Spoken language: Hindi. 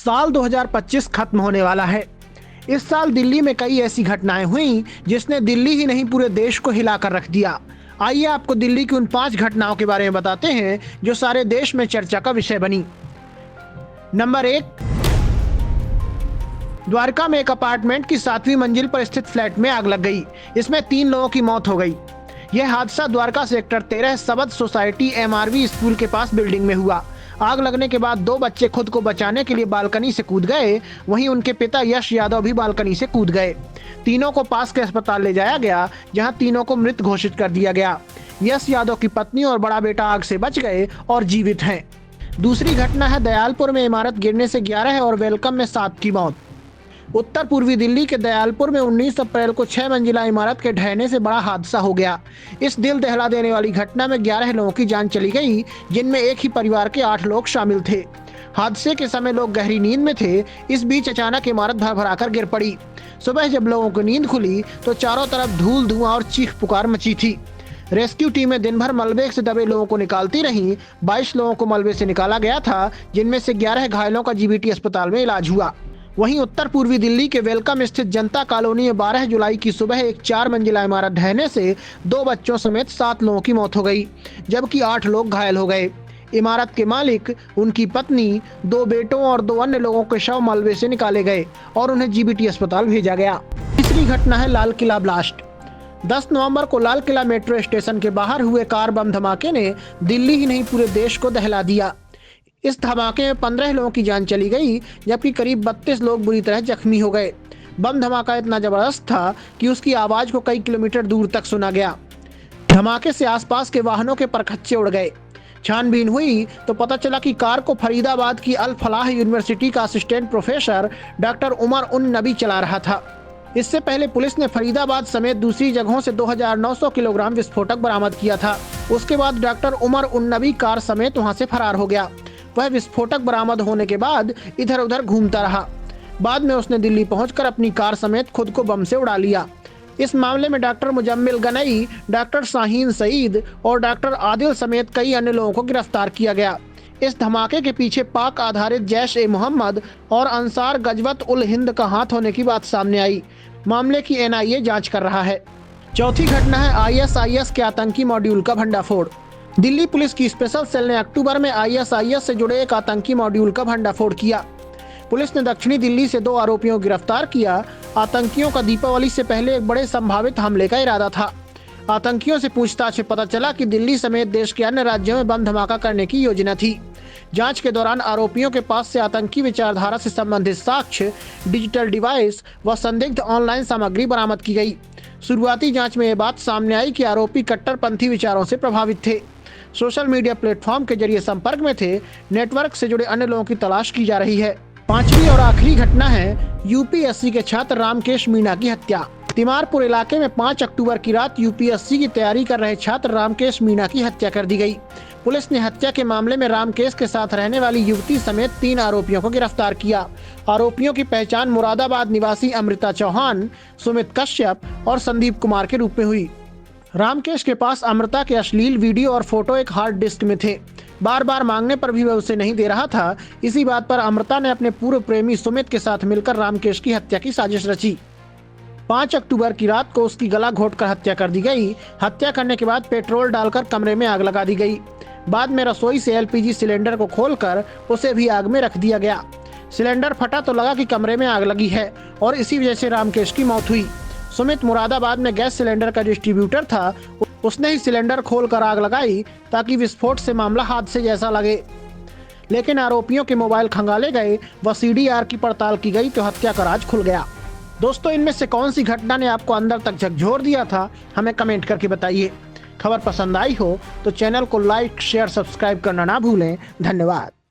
साल 2025 खत्म होने वाला है। इस साल दिल्ली में कई ऐसी घटनाएं हुई जिसने दिल्ली ही नहीं पूरे देश को हिलाकर रख दिया। आइए आपको दिल्ली की उन 5 घटनाओं के बारे में बताते हैं जो सारे देश में चर्चा का विषय बनी। नंबर 1, द्वारका में एक अपार्टमेंट की 7वीं मंजिल पर स्थित फ्लैट में आग लग गई। इसमें 3 लोगों की मौत हो गई। यह हादसा द्वारका सेक्टर 13 सबद सोसाइटी MRV स्कूल के पास बिल्डिंग में हुआ। आग लगने के बाद 2 बच्चे खुद को बचाने के लिए बालकनी से कूद गए। वहीं उनके पिता यश यादव भी बालकनी से कूद गए। तीनों को पास के अस्पताल ले जाया गया, जहां तीनों को मृत घोषित कर दिया गया। यश यादव की पत्नी और बड़ा बेटा आग से बच गए और जीवित हैं। दूसरी घटना है दयालपुर में इमारत गिरने से 11 और वेलकम में 7 की मौत। उत्तर पूर्वी दिल्ली के दयालपुर में 19 अप्रैल को 6 मंजिला इमारत के ढहने से बड़ा हादसा हो गया। इस दिल दहला देने वाली घटना में 11 लोगों की जान चली गई, जिनमें एक ही परिवार के 8 लोग शामिल थे। हादसे के समय लोग गहरी नींद में थे। इस बीच अचानक इमारत भरभराकर गिर पड़ी। सुबह जब लोगों को नींद खुली तो चारों तरफ धूल धुआं और चीख पुकार मची थी। रेस्क्यू टीमें दिन भर मलबे से दबे लोगों को निकालती रहीं। 22 लोगों को मलबे से निकाला गया था, जिनमें से 11 घायलों का GBT अस्पताल में इलाज हुआ। वहीं उत्तर पूर्वी दिल्ली के वेलकम स्थित जनता कॉलोनी में 12 जुलाई की सुबह एक 4 मंजिला इमारत ढहने से 2 बच्चों समेत 7 लोगों की मौत हो गई, जबकि 8 लोग घायल हो गए। इमारत के मालिक, उनकी पत्नी, 2 बेटों और 2 अन्य लोगों के शव मलबे से निकाले गए और उन्हें GBT अस्पताल भेजा गया। तीसरी घटना है लाल किला ब्लास्ट। 10 नवंबर को लाल किला मेट्रो स्टेशन के बाहर हुए कार बम धमाके ने दिल्ली ही नहीं पूरे देश को दहला दिया। इस धमाके में 15 लोगों की जान चली गई, जबकि करीब 32 लोग बुरी तरह जख्मी हो गए। बम धमाका इतना जबरदस्त था कि उसकी आवाज को कई किलोमीटर दूर तक सुना गया। धमाके से आसपास के वाहनों के परखच्चे उड़ गए। छानबीन हुई तो पता चला कि कार को फरीदाबाद की अल फलाह यूनिवर्सिटी का असिस्टेंट प्रोफेसर डॉक्टर उमर उन नबी चला रहा था। इससे पहले पुलिस ने फरीदाबाद समेत दूसरी जगहों से 2900 किलोग्राम विस्फोटक बरामद किया था। उसके बाद डॉक्टर उमर उन नबी कार समेत वहां से फरार हो गया। वह विस्फोटक बरामद होने के बाद इधर उधर घूमता रहा। बाद में उसने दिल्ली पहुंचकर अपनी कार समेत खुद को बम से उड़ा लिया। इस मामले में डॉक्टर मुजम्मिल गनई, डॉक्टर शाहीन सईद और डॉक्टर आदिल समेत कई अन्य लोगों को गिरफ्तार किया गया। इस धमाके के पीछे पाक आधारित जैश-ए-मोहम्मद और अंसार गजवत उल हिंद का हाथ होने की बात सामने आई। मामले की NIA जांच कर रहा है। चौथी घटना है ISIS के आतंकी मॉड्यूल का भंडाफोड़। दिल्ली पुलिस की स्पेशल सेल ने अक्टूबर में ISIS से जुड़े एक आतंकी मॉड्यूल का भंडाफोड़ किया। पुलिस ने दक्षिणी दिल्ली से 2 आरोपियों को गिरफ्तार किया। आतंकियों का दीपावली से पहले एक बड़े संभावित हमले का इरादा था। आतंकियों से पूछताछ में पता चला कि दिल्ली समेत देश के अन्य राज्यों में बम धमाका करने की योजना थी। जांच के दौरान आरोपियों के पास से आतंकी विचारधारा से संबंधित साक्ष्य, डिजिटल डिवाइस व संदिग्ध ऑनलाइन सामग्री बरामद की गई। शुरुआती जांच में यह बात सामने आई कि आरोपी कट्टरपंथी विचारों से प्रभावित थे, सोशल मीडिया प्लेटफॉर्म के जरिए संपर्क में थे। नेटवर्क से जुड़े अन्य लोगों की तलाश की जा रही है। पांचवी और आखिरी घटना है UPSC के छात्र रामकेश मीणा की हत्या। तिमारपुर इलाके में 5 अक्टूबर की रात UPSC की तैयारी कर रहे छात्र रामकेश मीणा की हत्या कर दी गई। पुलिस ने हत्या के मामले में रामकेश के साथ रहने वाली युवती समेत 3 आरोपियों को गिरफ्तार किया। आरोपियों की पहचान मुरादाबाद निवासी अमृता चौहान, सुमित कश्यप और संदीप कुमार के रूप में हुई। रामकेश के पास अमृता के अश्लील वीडियो और फोटो एक हार्ड डिस्क में थे। बार बार मांगने पर भी वह उसे नहीं दे रहा था। इसी बात पर अमृता ने अपने पूर्व प्रेमी सुमित के साथ मिलकर रामकेश की हत्या की साजिश रची। 5 अक्टूबर की रात को उसकी गला घोंटकर हत्या कर दी गई। हत्या करने के बाद पेट्रोल डालकर कमरे में आग लगा दी गई। बाद में रसोई से LPG सिलेंडर को खोलकर उसे भी आग में रख दिया गया। सिलेंडर फटा तो लगा कि कमरे में आग लगी है और इसी वजह से रामकेश की मौत हुई। सुमित मुरादाबाद में गैस सिलेंडर का डिस्ट्रीब्यूटर था। उसने ही सिलेंडर खोलकर आग लगाई ताकि विस्फोट से मामला हादसे जैसा लगे। लेकिन आरोपियों के मोबाइल खंगाले गए व CDR की पड़ताल की गई तो हत्या का राज खुल गया। दोस्तों, इनमें से कौन सी घटना ने आपको अंदर तक झकझोर दिया था, हमें कमेंट करके बताइए। खबर पसंद आई हो तो चैनल को लाइक, शेयर, सब्सक्राइब करना ना भूलें। धन्यवाद।